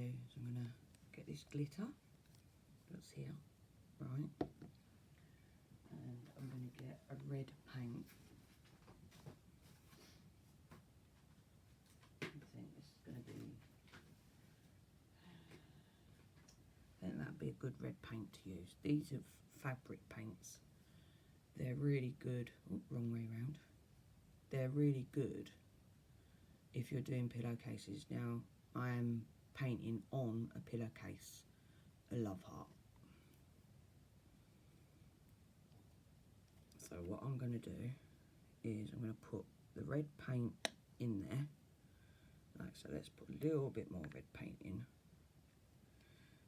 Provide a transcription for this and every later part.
is I'm going to get this glitter that's here, right, and I'm going to get a red paint. I think this is going to be, I think that'd be a good red paint to use. These are fabric paints. They're really good. Oh, wrong way around. They're really good if you're doing pillowcases. Now, I am painting on a pillowcase, a love heart. So what I'm going to do is I'm going to put the red paint in there. Like so, let's put a little bit more red paint in,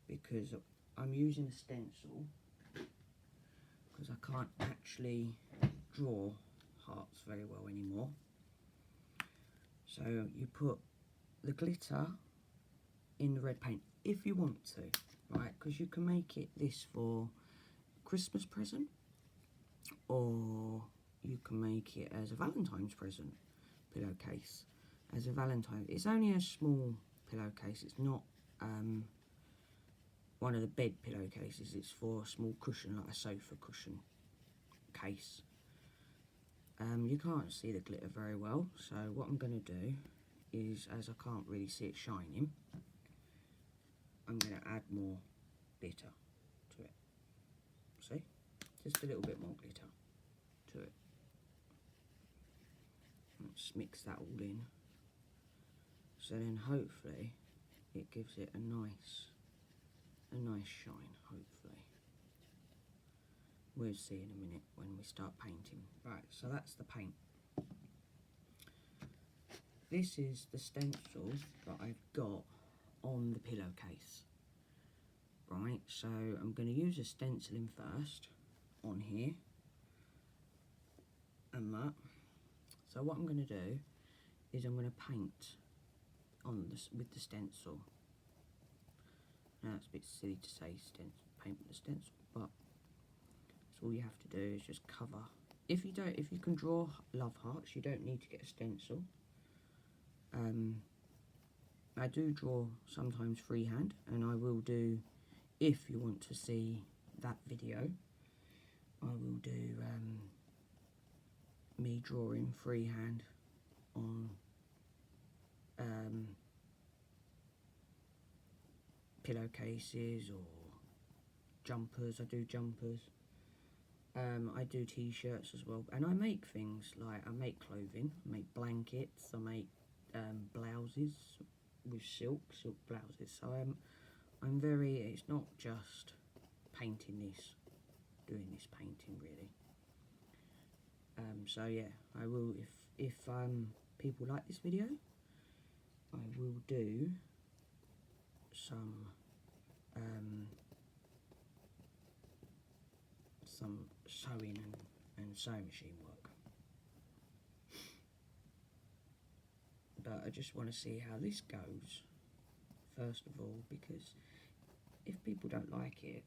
because I'm using a stencil, because I can't actually draw hearts very well anymore. So you put the glitter in the red paint if you want to, right? Because you can make it this for Christmas present, or you can make it as a Valentine's present pillowcase. As a Valentine, it's only a small pillowcase. It's not one of the bed pillowcases. It's for a small cushion, like a sofa cushion case. You can't see the glitter very well, so what I'm going to do is, as I can't really see it shining, I'm going to add more glitter to it. See? Just a little bit more glitter to it. Let's mix that all in. So then hopefully it gives it a nice shine, hopefully. We'll see in a minute when we start painting. Right, so that's the paint. This is the stencil that I've got on the pillowcase. Right, so I'm going to use a stenciling first on here. And that. So what I'm going to do is I'm going to paint on this with the stencil. Now it's a bit silly to say paint with the stencil, but that's all you have to do is just cover. If you can draw love hearts, you don't need to get a stencil. I do draw sometimes freehand, and I will do, if you want to see that video, I will do me drawing freehand on pillowcases or jumpers. I do jumpers. I do t-shirts as well, and I make things like I make clothing, I make blankets, I make blouses with silk blouses. So I'm very. It's not just painting this, doing this painting really. So yeah, I will, if people like this video, I will do some sewing and sewing machine work. But I just want to see how this goes first of all, because if people don't like it,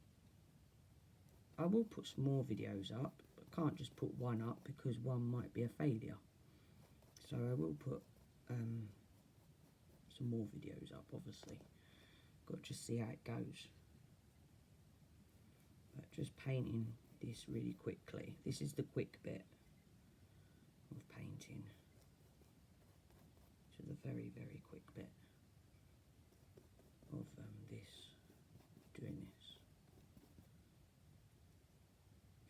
I will put some more videos up, but can't just put one up because one might be a failure. So I will put some more videos up, obviously. Got to see how it goes. But just painting this really quickly. This is the quick bit of painting. So the very, very quick bit of doing this.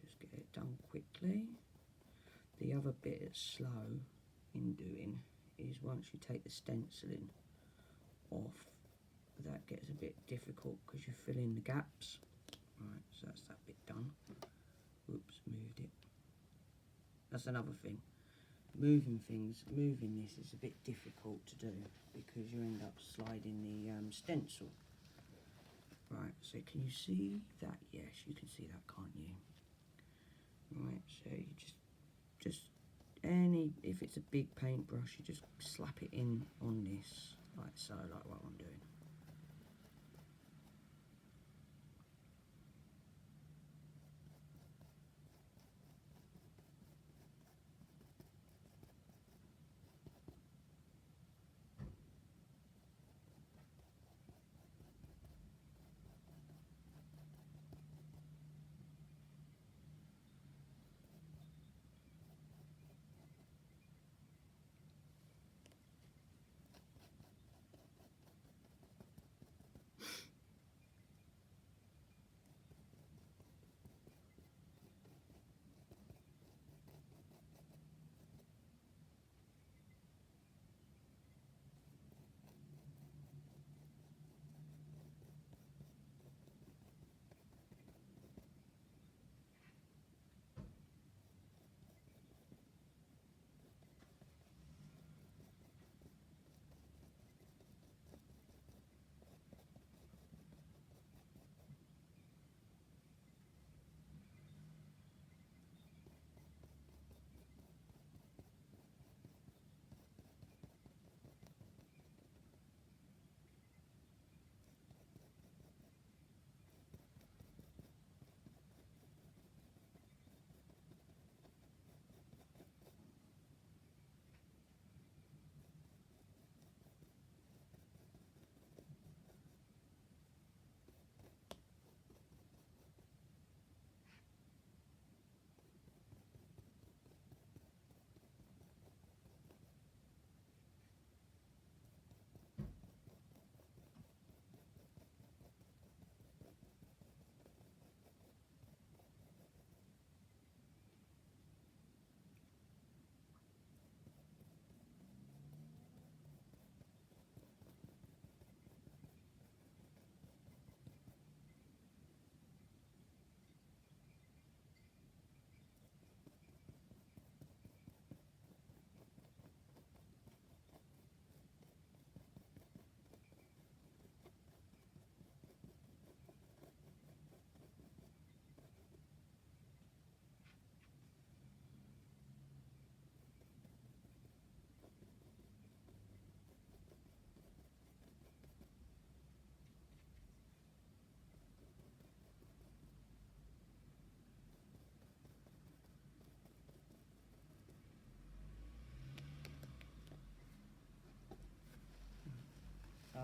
Just get it done quickly. The other bit that's slow in doing is once you take the stenciling off, that gets a bit difficult because you fill in the gaps. Right, so that's that bit done. Oops, moved it. That's another thing. Moving this is a bit difficult to do because you end up sliding the stencil. Right, so can you see that? Yes, you can see that, can't you? Right, so you just if it's a big paintbrush, you just slap it in on this, like so, like what I'm doing.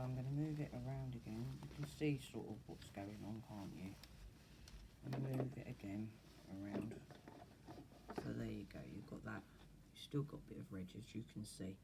I'm going to move it around again. You can see sort of what's going on, can't you? And move it again around. So there you go, you've got that. You've still got a bit of red, as you can see.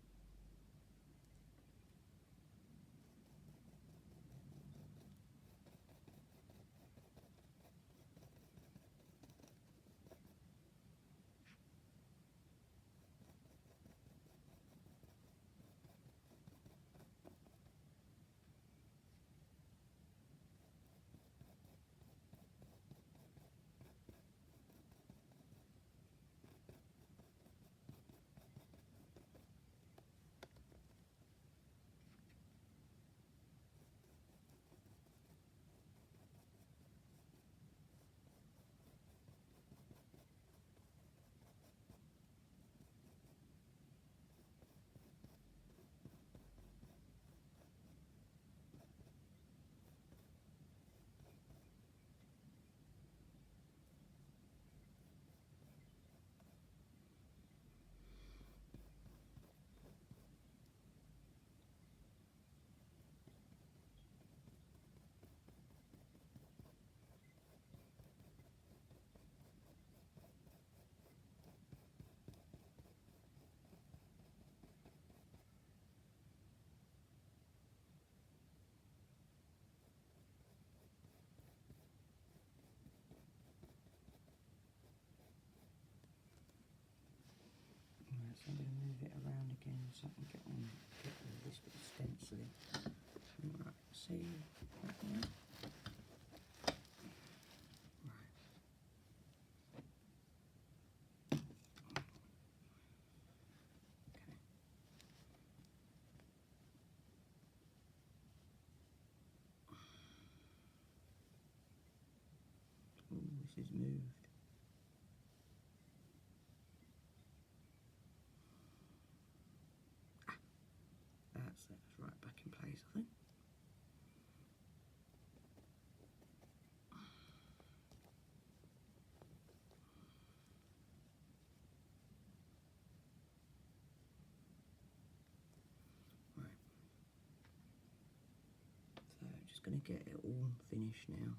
Right, so I'm going to move it around again so I can get all this bit of stenciling. Right, see that now? Right. Okay. Oh, this is moved. That's right back in place, I think. Right. So just going to get it all finished now.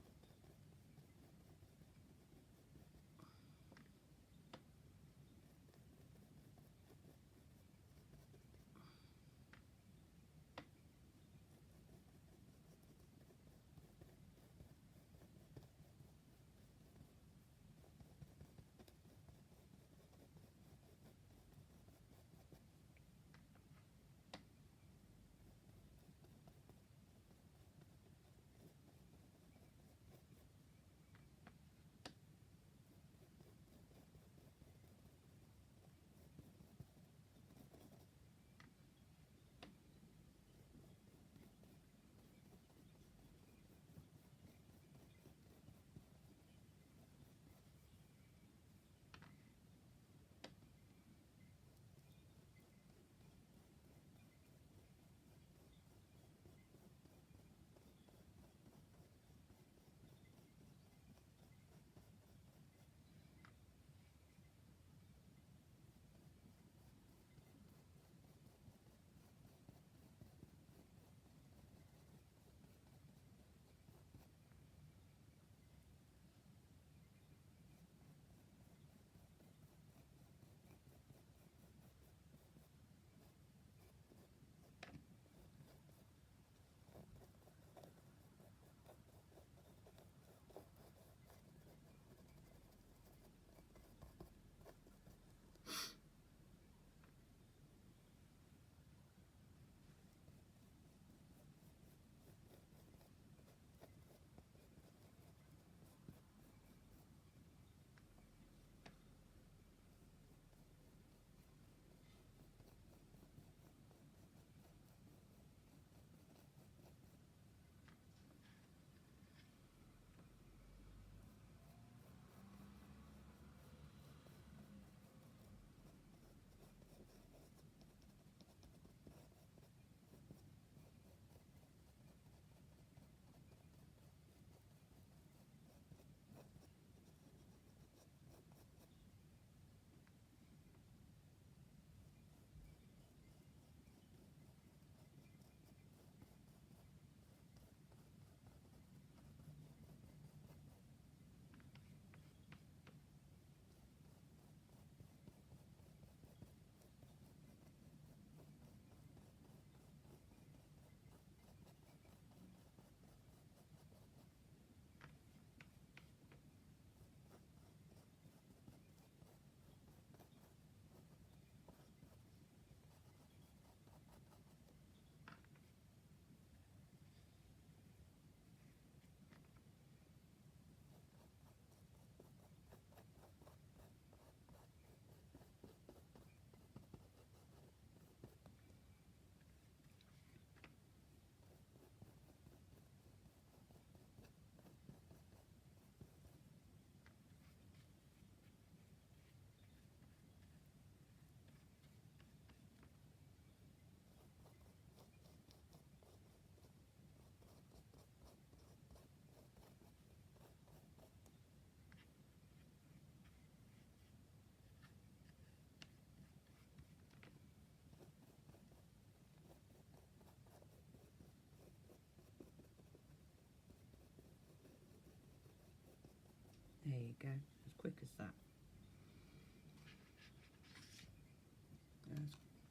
go, as quick as that.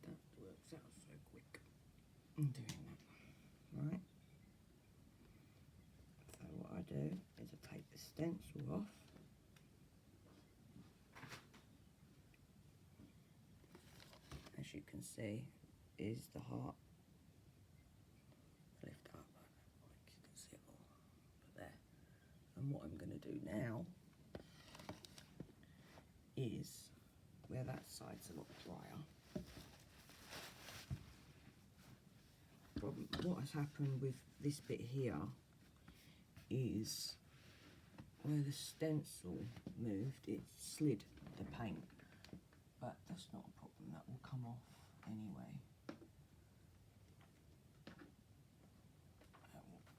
That works out so quick. I'm doing that, right? So what I do is I take the stencil off. As you can see, is the heart. Lift up, like you can see it all. But there. And what I'm going to do now is, where that side's a lot drier, what has happened with this bit here is where the stencil moved, it slid the paint, but that's not a problem, that will come off anyway.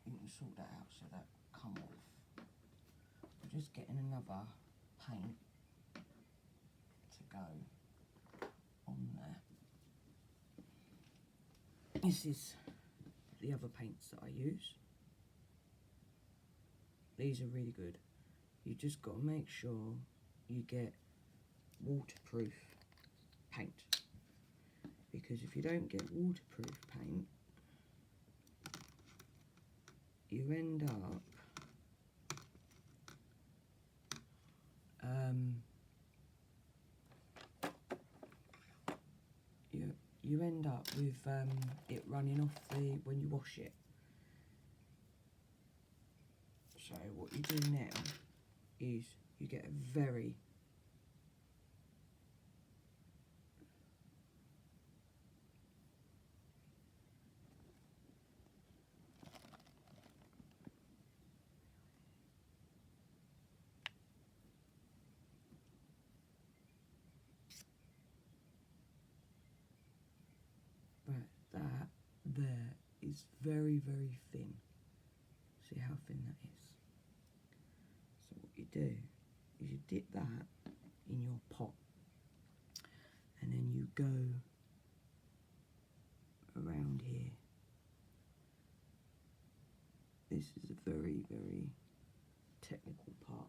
You can sort that out so that will come off. I'm just getting another paint to go on there. This is the other paints that I use. These are really good. You just got to make sure you get waterproof paint, because if you don't get waterproof paint, you end up you end up with it running off when you wash it. So what you do now is you get a very that there is very, very thin. See how thin that is? So what you do is you dip that in your pot, and then you go around here. This is a very, very technical part.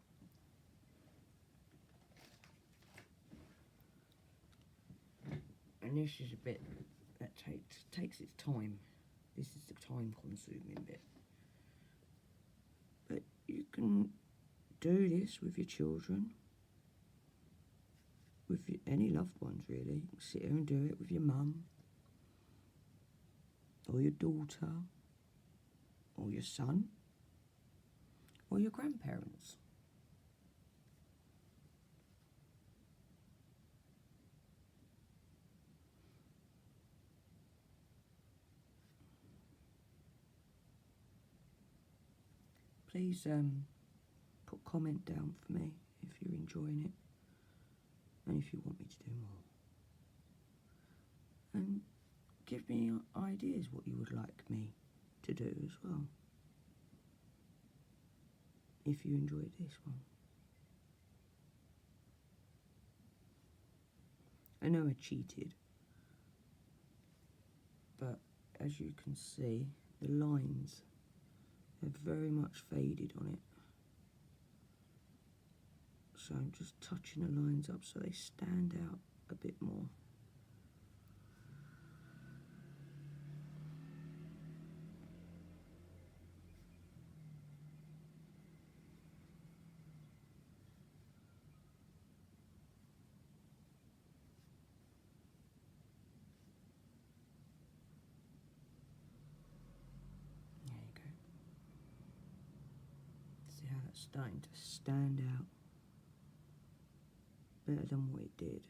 And this is a bit that takes its time. This is the time consuming bit. But you can do this with your children, with any loved ones really. You can sit here and do it with your mum, or your daughter, or your son, or your grandparents. Please put a comment down for me if you're enjoying it, and if you want me to do more. And give me ideas what you would like me to do as well, if you enjoyed this one. I know I cheated, but as you can see, the lines have very much faded on it. So I'm just touching the lines up so they stand out a bit more. There you go. See how that's starting to stand out better than what it did.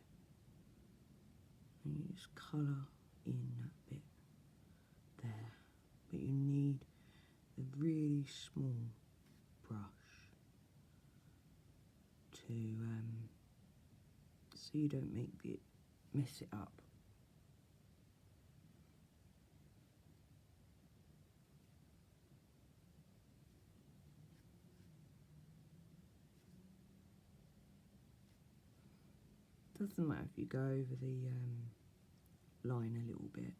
And you just colour in that bit there. But you need a really small brush to so you don't mess it up. Doesn't matter if you go over the line a little bit,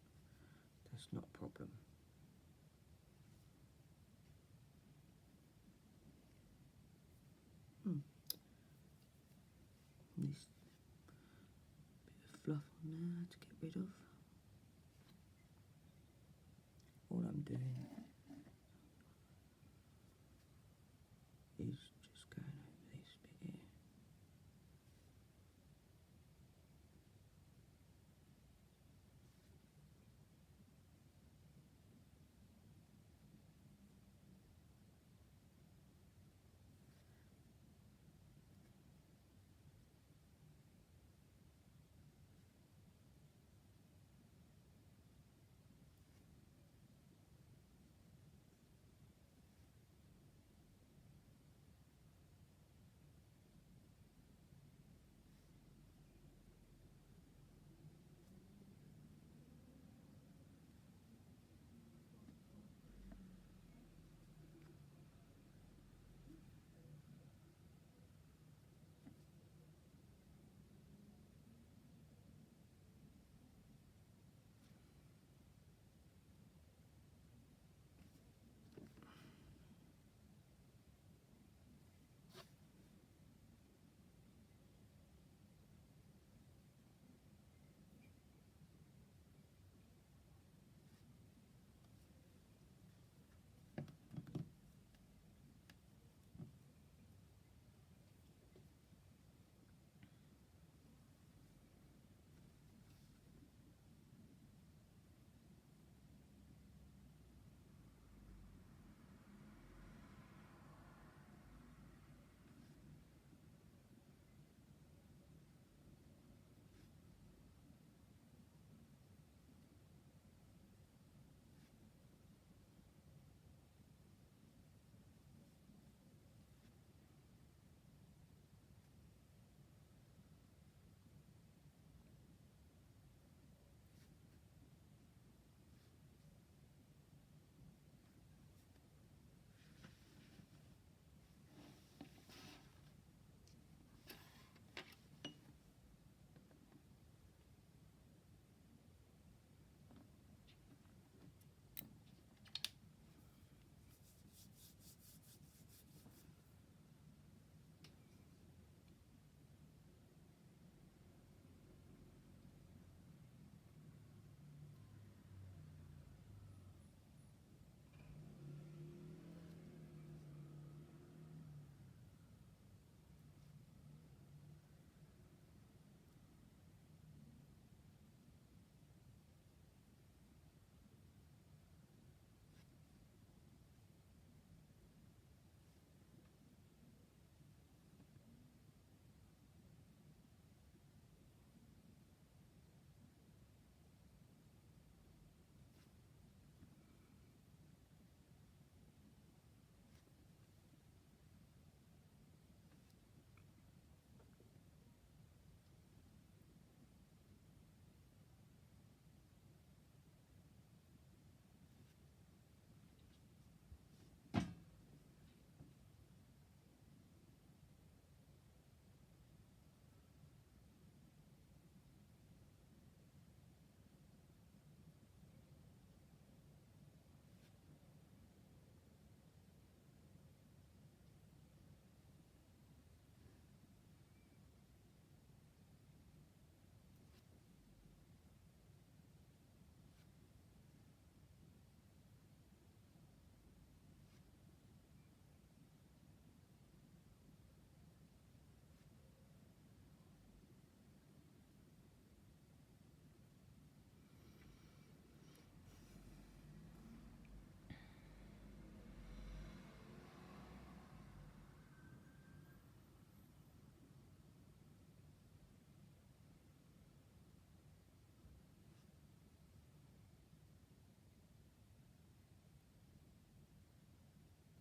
that's not a problem. fluff on there to get rid of. All I'm doing is just going over this bit here.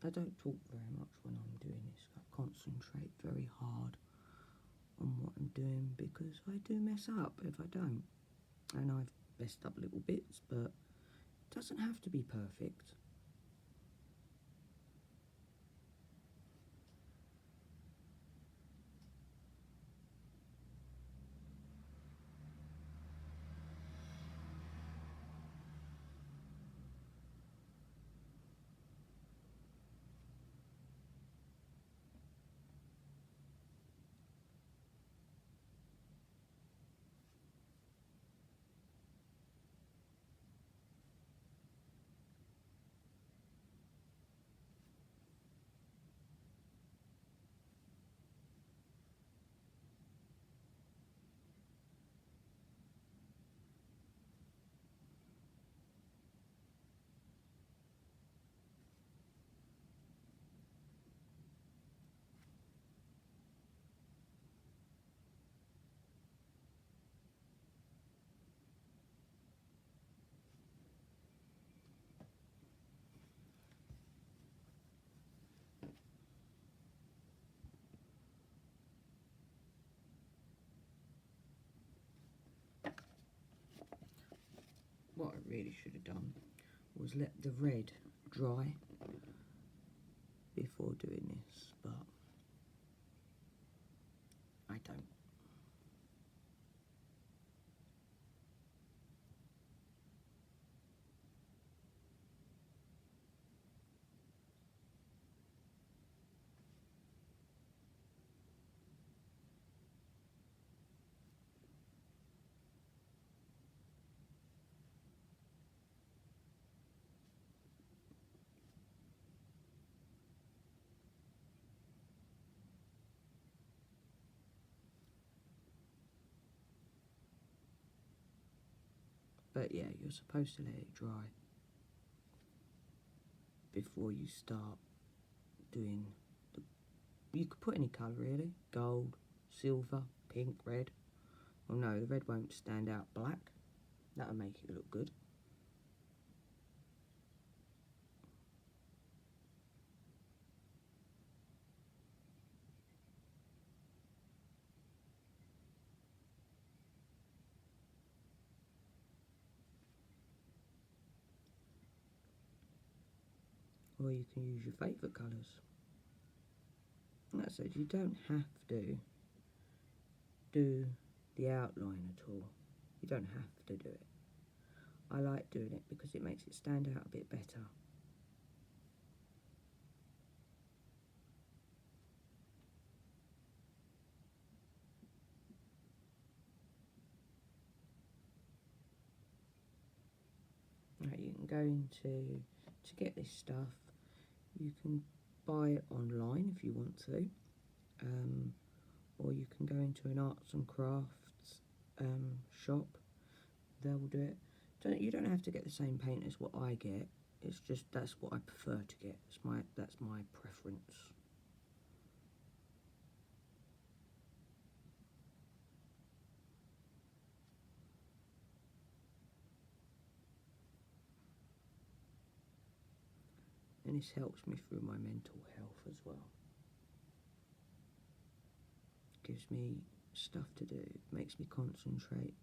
I don't talk very much when I'm doing this. I concentrate very hard on what I'm doing because I do mess up if I don't. And I've messed up little bits, but it doesn't have to be perfect. what I really should have done was let the red dry before doing this, but I don't. But yeah, you're supposed to let it dry before you start doing the, you could put any colour really, gold, silver, pink, red. Well no, the red won't stand out black, that'll make it look good. Or you can use your favourite colours. That said, you don't have to do the outline at all. You don't have to do it. I like doing it because it makes it stand out a bit better. Right, you can go into, to get this stuff, you can buy it online if you want to, or you can go into an arts and crafts shop, they'll do it. You don't have to get the same paint as what I get, it's just that's what I prefer to get, that's my preference. And this helps me through my mental health as well. Gives me stuff to do, makes me concentrate.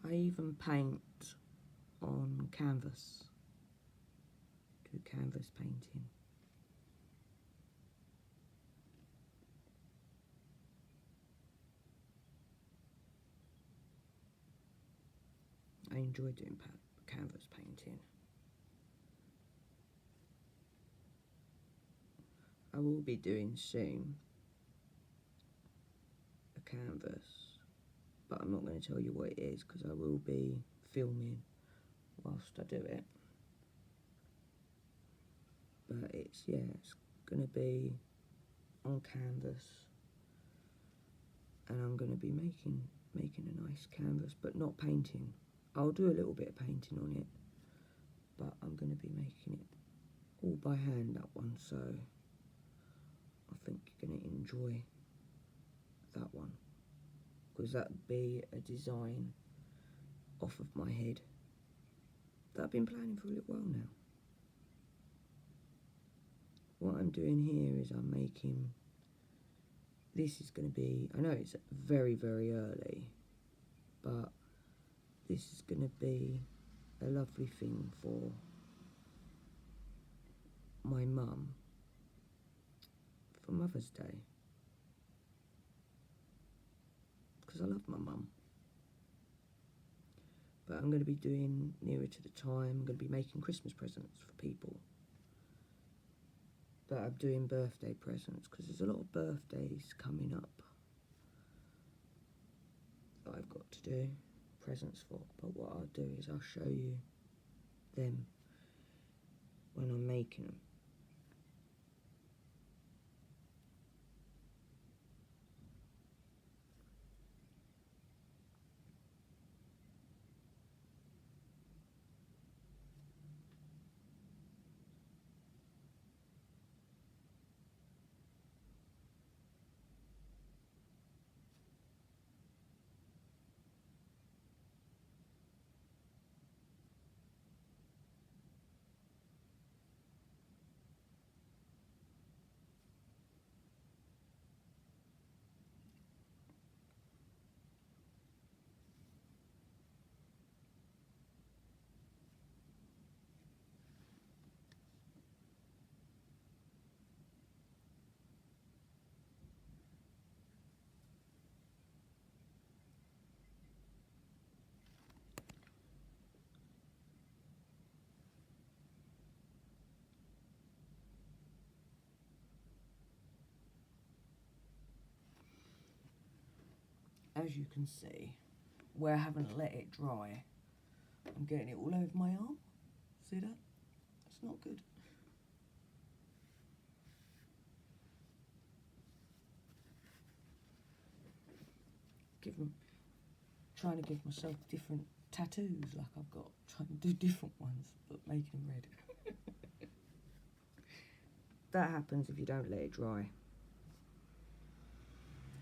I even paint on canvas, do canvas painting. I enjoy doing canvas painting. I will be doing soon a canvas, but I'm not going to tell you what it is because I will be filming whilst I do it. But it's, yeah, it's going to be on canvas. and I'm going to be making a nice canvas, but not painting. I'll do a little bit of painting on it, but I'm going to be making it all by hand, that one, so I think you're going to enjoy that one, because that'd be a design off of my head that I've been planning for a little while now. What I'm doing here is I'm making, this is going to be, I know it's very, very early, but this is going to be a lovely thing for my mum for Mother's Day, because I love my mum. But I'm going to be doing, nearer to the time, I'm going to be making Christmas presents for people. But I'm doing birthday presents, because there's a lot of birthdays coming up that I've got to do presents for. But what I'll do is I'll show you them when I'm making them. As you can see, where I haven't let it dry, I'm getting it all over my arm. See that? It's not good. Trying to give myself different tattoos like I've got. Trying to do different ones, but making them red. That happens if you don't let it dry.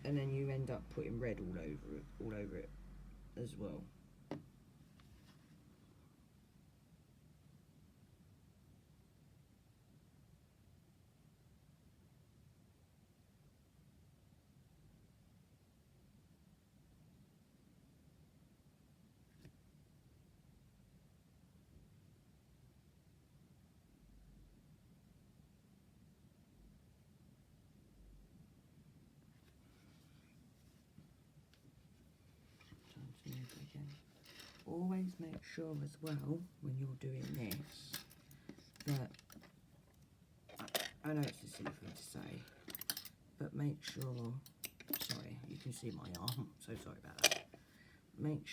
And then you end up putting red all over it as well. Again. Always make sure as well when you're doing this that, I know it's a silly thing to say, but make sure, sorry, you can see my arm, so sorry about that. Make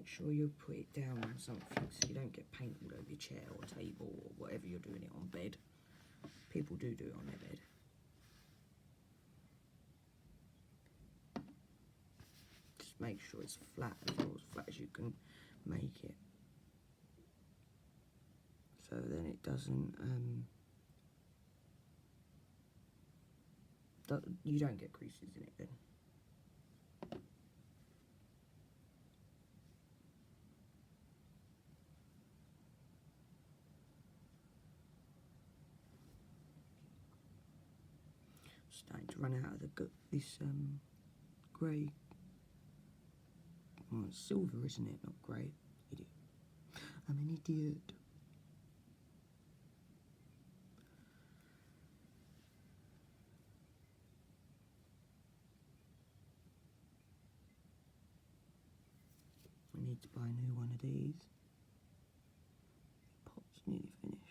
sure you put it down on something so you don't get paint all over your chair or table or whatever you're doing it on bed. People do it on their bed. Just make sure it's flat as flat as you can make it. So then it doesn't, you don't get creases in it then. Starting to run out of this grey. Well, it's silver, isn't it? Not grey. Idiot. I'm an idiot. I need to buy a new one of these. The pot's nearly finished.